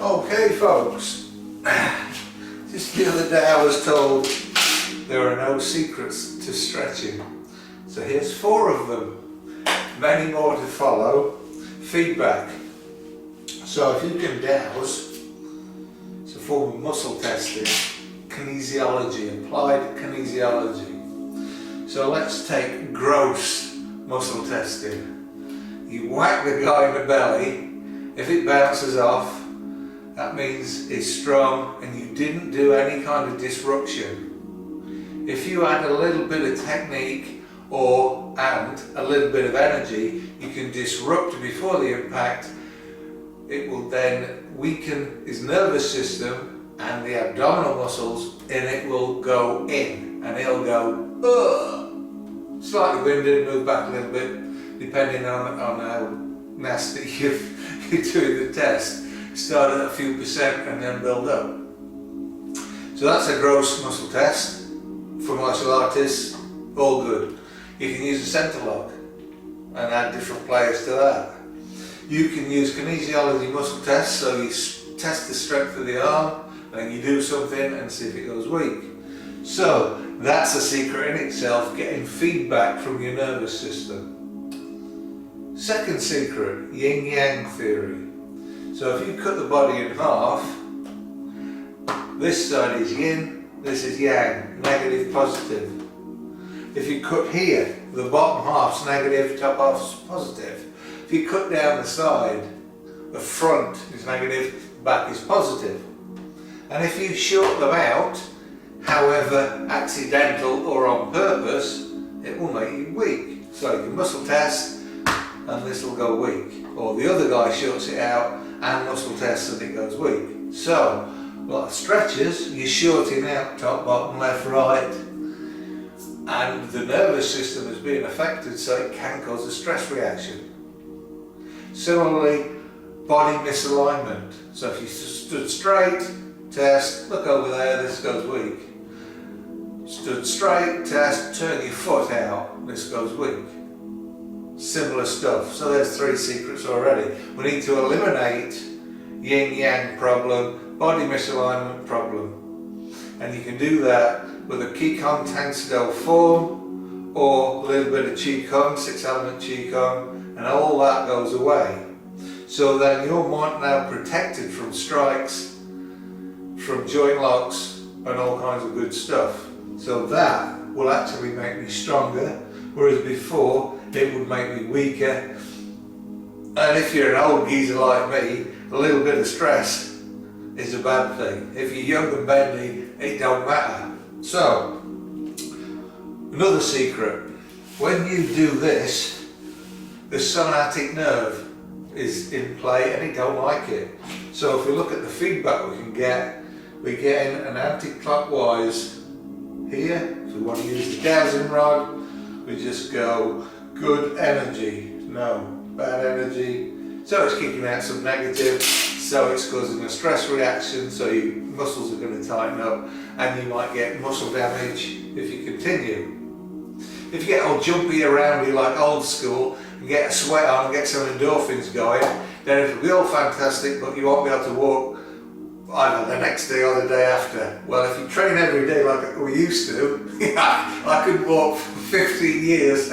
Okay folks, just the other day I was told there are no secrets to stretching. So here's 4 of them, many more to follow. Feedback. So if you can dowse, it's a form of muscle testing, kinesiology, applied kinesiology. So let's take gross muscle testing. You whack the guy in the belly, if it bounces off, that means it's strong and you didn't do any kind of disruption. If you add a little bit of technique and a little bit of energy, you can disrupt before the impact. It will then weaken his nervous system and the abdominal muscles, and it will go in and he'll go, ugh, slightly winded, move back a little bit, depending on how nasty you're doing the test. Start at a few percent and then build up. So that's a gross muscle test for martial artists, all good. You can use a center lock and add different players to that. You can use kinesiology muscle tests, so you test the strength of the arm and you do something and see if it goes weak. So that's a secret in itself, getting feedback from your nervous system. Second secret, yin-yang theory. So if you cut the body in half, this side is yin, this is yang, negative, positive. If you cut here, the bottom half's negative, top half's positive. If you cut down the side, the front is negative, back is positive. And if you short them out, however accidental or on purpose, it will make you weak. So you can muscle test and this will go weak. Or the other guy shorts it out and muscle tests and it goes weak. So, like stretches, you're shorting out top, bottom, left, right, and the nervous system is being affected, so it can cause a stress reaction. Similarly, body misalignment. So if you stood straight, test, look over there, this goes weak. Stood straight, test, turn your foot out, this goes weak. Similar stuff. So there's 3 secrets already. We need to eliminate yin-yang problem, body misalignment problem. And you can do that with a Qigong Tang Soo Do form or a little bit of Qigong, 6-element Qigong, and all that goes away. So then you're now protected from strikes, from joint locks, and all kinds of good stuff. So that will actually make me stronger, whereas before it would make me weaker. And if you're an old geezer like me, a little bit of stress is a bad thing. If you're young and bendy, it don't matter. So, another secret, when you do this, the sciatic nerve is in play and it don't like it. So if we look at the feedback we can get, we're getting an anti-clockwise here. If we want to use the dowsing rod, we just go good energy, no bad energy. So it's kicking out some negative, so it's causing a stress reaction, so your muscles are going to tighten up and you might get muscle damage if you continue. If you get all jumpy around you like old school and get a sweat on and get some endorphins going, then it'll be all fantastic, but you won't be able to walk either the next day or the day after. Well, if you train every day like we used to, I could walk for 15 years.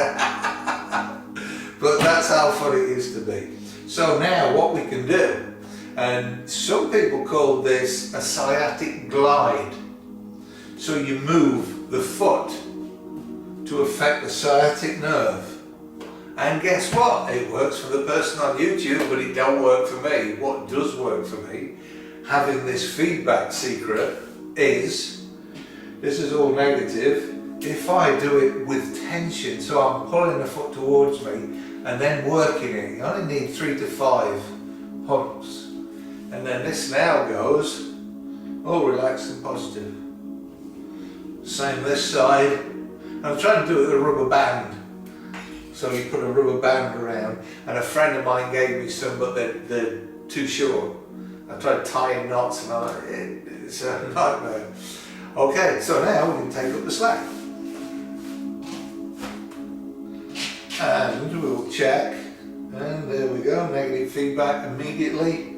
But that's how fun it used to be. So now what we can do, and some people call this a sciatic glide. So you move the foot to affect the sciatic nerve. And guess what? It works for the person on YouTube, but it don't work for me. What does work for me, having this feedback secret, is, this is all negative, if I do it with tension, so I'm pulling the foot towards me and then working it, you only need 3 to 5 pumps. And then this now goes all relaxed and positive. Same this side. I'm trying to do it with a rubber band. So you put a rubber band around, and a friend of mine gave me some, but they're too short. I tried tying knots and it's a nightmare. Okay, so now we can take up the slack. And we'll check, and there we go, negative feedback immediately.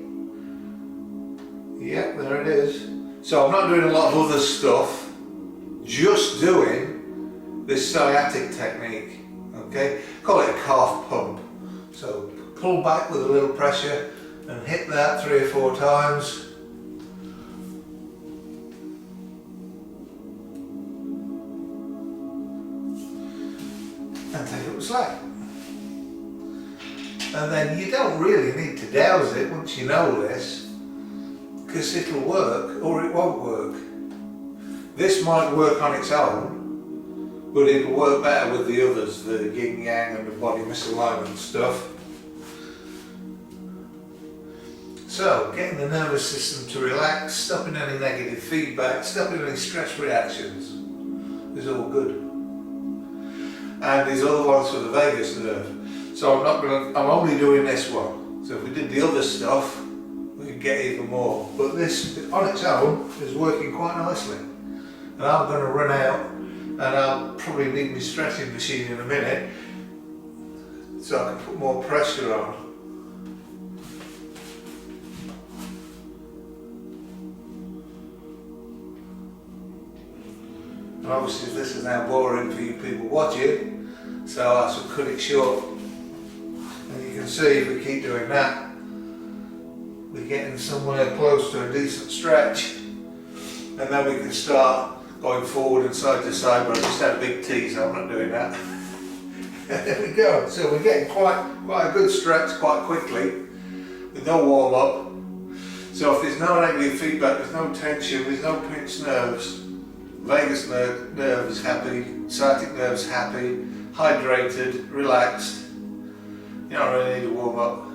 Yeah, there it is. So I'm not doing a lot of other stuff, just doing this sciatic technique, okay? Call it a calf pump. So pull back with a little pressure and hit that 3 or 4 times. And take it with slack. And then you don't really need to douse it once you know this, because it'll work or it won't work. This might work on its own, but it'll work better with the others, the yin yang and the body misalignment stuff. So, getting the nervous system to relax, stopping any negative feedback, stopping any stress reactions is all good. And these other ones for the vagus nerve. So I'm only doing this one. So if we did the other stuff, we could get even more. But this, on its own, is working quite nicely. And I'm going to run out, and I'll probably need my stretching machine in a minute, so I can put more pressure on. And obviously this is now boring for you people watching, so I should cut it short. And you can see if we keep doing that, we're getting somewhere close to a decent stretch, and then we can start going forward and side to side, but I just had a big T, so I'm not doing that. There we go. So we're getting quite a good stretch quite quickly, with no warm up. So if there's no negative feedback, there's no tension, there's no pinched nerves, vagus nerve is happy, sciatic nerve is happy, hydrated, relaxed. You don't really need to warm up.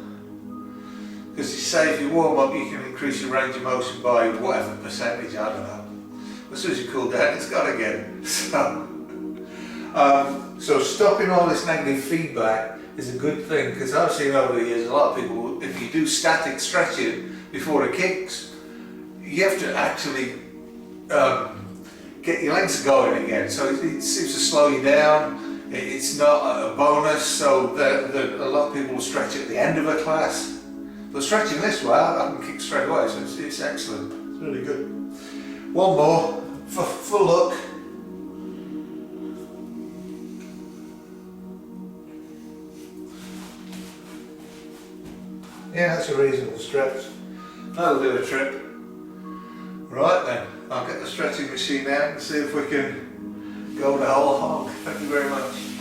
Because you say if you warm up, you can increase your range of motion by whatever percentage, I don't know. As soon as you cool down, it's gone again. So stopping all this negative feedback is a good thing, because I've seen over the years a lot of people, if you do static stretching before it kicks, you have to actually get your legs going again. So it seems to slow you down. It's not a bonus, so a lot of people will stretch at the end of a class. But stretching this way, I can kick straight away, so it's excellent. It's really good. One more for luck. Yeah, that's a reasonable stretch. That'll do a trip. Right then, I'll get the stretching machine out and see if we can go the whole hog. Thank you very much.